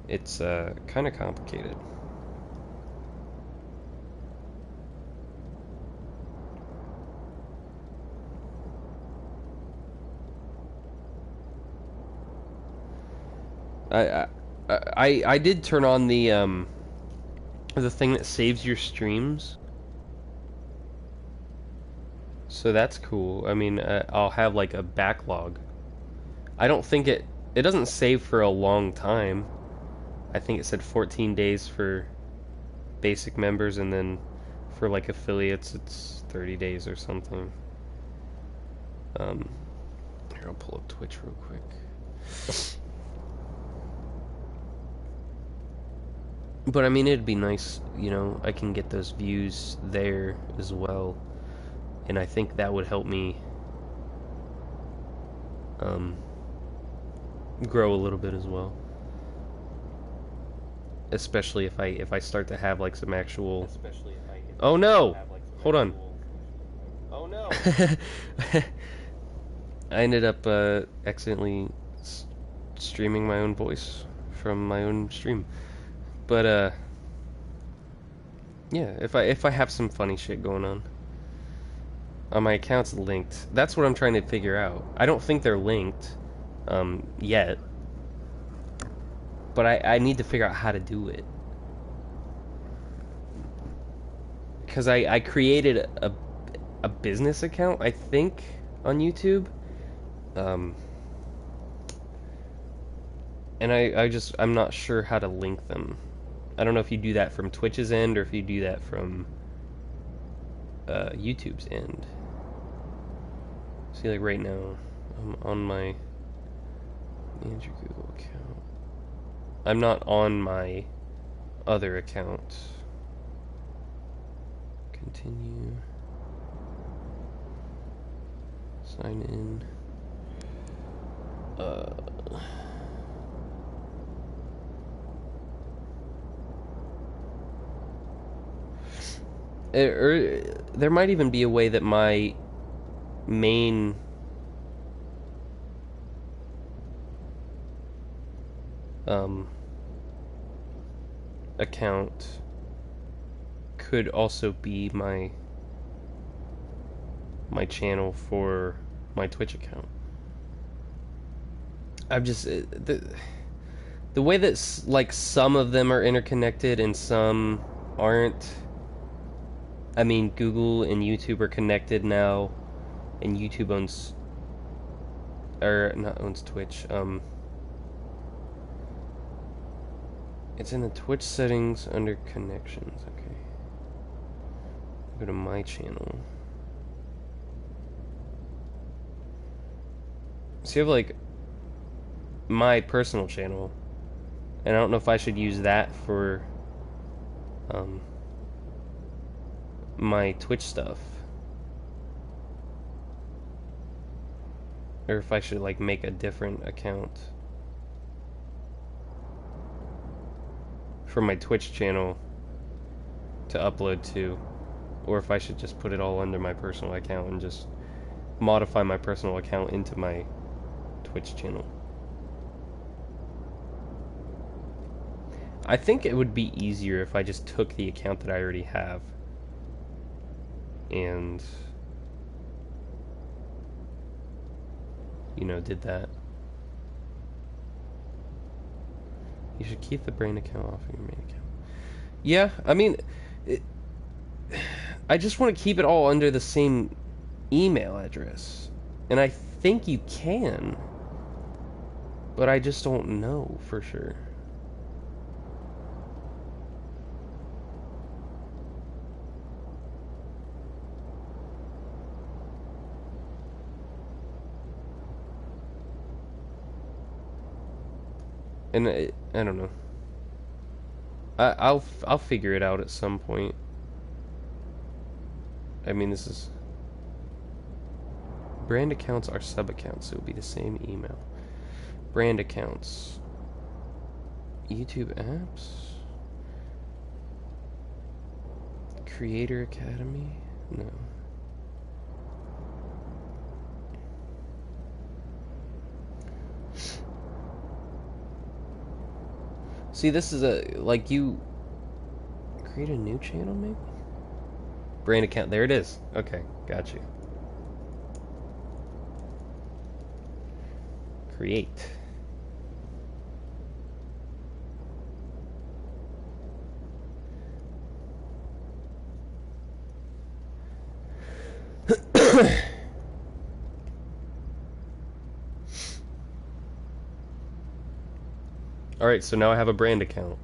It's kind of complicated. I did turn on the thing that saves your streams. So that's cool. I mean, I'll have like a backlog. I don't think it doesn't save for a long time. I think it said 14 days for basic members, and then for like affiliates it's 30 days or something. Here, I'll pull up Twitch real quick. But I mean, it'd be nice, you know, I can get those views there as well. And I think that would help me grow a little bit as well. Especially if I start to have like some actual. Oh no! Hold on. Oh no! I ended up accidentally streaming my own voice from my own stream. But yeah, if I have some funny shit going on. My account's linked. That's what I'm trying to figure out. I don't think they're linked yet. But I need to figure out how to do it. Because I created a business account, I think, on YouTube. And I'm not sure how to link them. I don't know if you do that from Twitch's end or if you do that from YouTube's end. See, like right now, I'm on my manage your Google account. I'm not on my other account. Continue. Sign in. There might even be a way that my main account could also be my channel for my Twitch account. I've just the way that like some of them are interconnected and some aren't. I mean, Google and YouTube are connected now, and YouTube owns, or not owns Twitch. It's in the Twitch settings under connections. Okay. Go to my channel. So you have like my personal channel, and I don't know if I should use that for my Twitch stuff, or if I should like make a different account for my Twitch channel to upload to, or if I should just put it all under my personal account and just modify my personal account into my Twitch channel. I think it would be easier if I just took the account that I already have and, you know, did that. You should keep the brain account off of your main account. Yeah, I mean, I just want to keep it all under the same email address. And I think you can, but I just don't know for sure. And I don't know. I'll figure it out at some point. I mean, this is brand accounts are sub accounts, so it would be the same email. Brand accounts, YouTube apps, Creator Academy. No. See, this is like you create a new channel, maybe? Brand account, there it is. Okay, got you. Create. Alright, so now I have a brand account.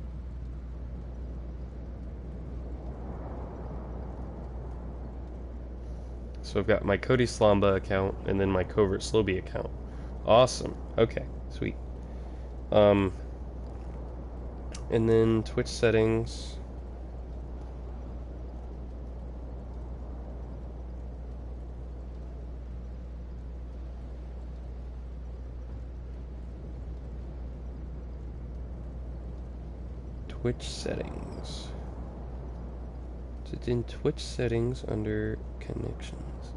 So I've got my Cody Slamba account and then my Covert Slowby account. Awesome. Okay, sweet. And then Twitch settings. Twitch settings. It's in Twitch settings under connections.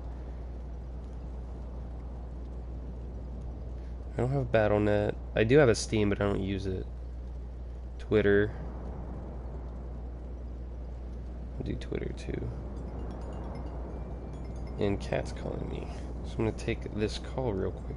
I don't have BattleNet. I do have a Steam, but I don't use it. Twitter. I'll do Twitter too. And Cat's calling me. So I'm gonna take this call real quick.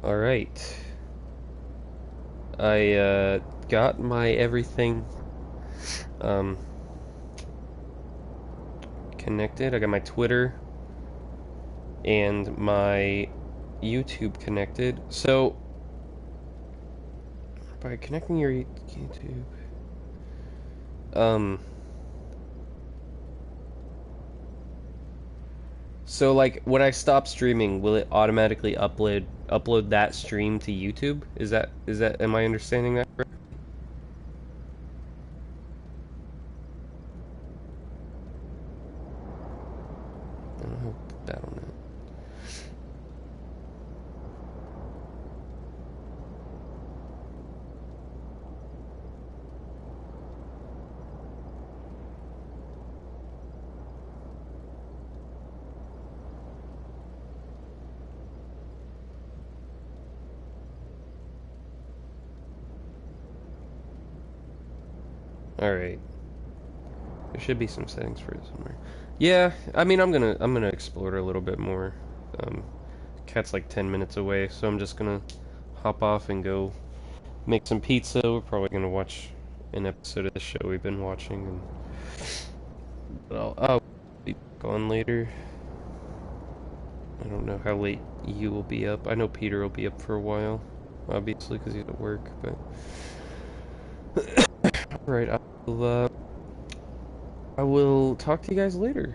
Alright. I got my everything connected. I got my Twitter and my YouTube connected. So by connecting your YouTube, so like when I stop streaming, will it automatically upload that stream to YouTube? Is that am I understanding that correct? I don't know, put that on it. Alright. There should be some settings for it somewhere. Yeah, I mean I'm gonna explore it a little bit more. Cat's like 10 minutes away, so I'm just gonna hop off and go make some pizza. We're probably gonna watch an episode of the show we've been watching, and but I'll be gone later. I don't know how late you will be up. I know Peter will be up for a while, obviously, because he's at work, but alright, I will talk to you guys later.